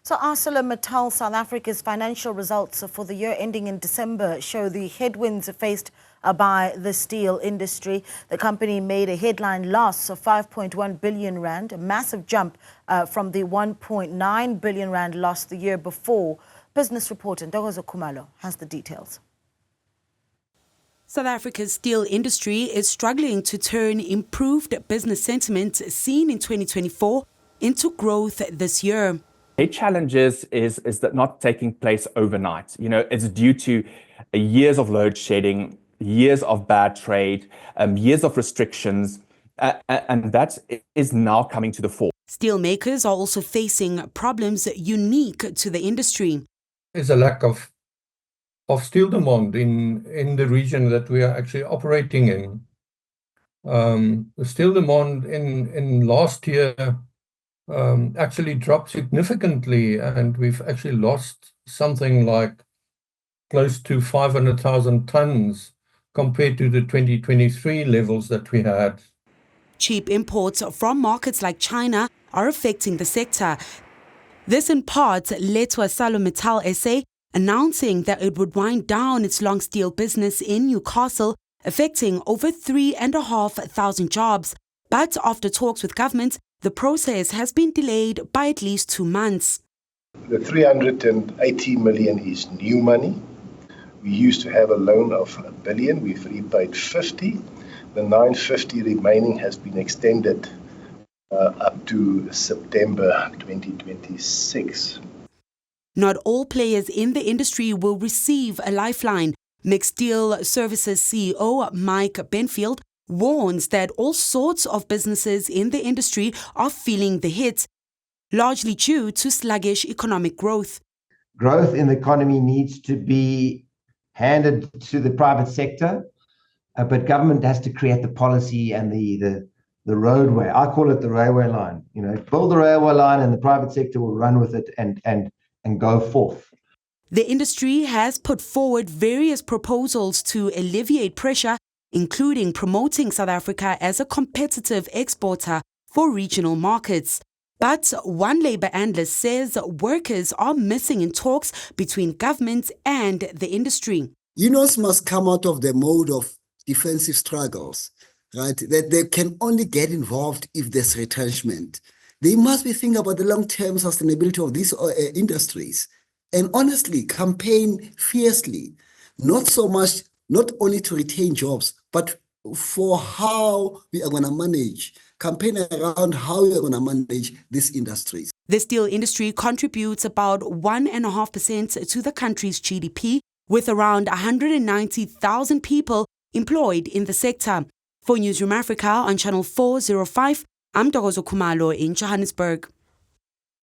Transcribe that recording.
So ArcelorMittal South Africa's financial results for the year ending in December show the headwinds faced by the steel industry. The company made a headline loss of 5.1 billion rand, a massive jump from the 1.9 billion rand loss the year before. Business reporter Ntokozo Khumalo has the details. South Africa's steel industry is struggling to turn improved business sentiment seen in 2024 into growth this year. Their challenges is that not taking place overnight. You know, it's due to years of load shedding, years of bad trade, years of restrictions, and that is now coming to the fore. Steelmakers are also facing problems unique to the industry. There's a lack of steel demand in the region that we are actually operating in. The steel demand in last year actually dropped significantly, and we've actually lost something like close to 500,000 tons compared to the 2023 levels that we had. Cheap imports from markets like China are affecting the sector. This in part led to ArcelorMittal SA announcing that it would wind down its long steel business in Newcastle, affecting over 3,500 jobs. But after talks with government, the process has been delayed by at least 2 months. The 380 million is new money. We used to have a loan of 1 billion. We've repaid 50. The 950 remaining has been extended up to September 2026. Not all players in the industry will receive a lifeline. Mixed Steel Services CEO Mike Benfield warns that all sorts of businesses in the industry are feeling the hit, largely due to sluggish economic growth. Growth in the economy needs to be handed to the private sector, but government has to create the policy and the roadway. I call it the railway line. You know, build the railway line and the private sector will run with it and go forth. The industry has put forward various proposals to alleviate pressure, including promoting South Africa as a competitive exporter for regional markets. But one labour analyst says workers are missing in talks between government and the industry. Unions must come out of the mode of defensive struggles, right? That they can only get involved if there's retrenchment. They must be thinking about the long-term sustainability of these industries and honestly campaign fiercely, not so much, not only to retain jobs, but for how we are going to manage, campaign around how we are going to manage these industries. The steel industry contributes about 1.5% to the country's GDP, with around 190,000 people employed in the sector. For Newzroom Afrika on Channel 405, I'm Ntokozo Khumalo in Johannesburg.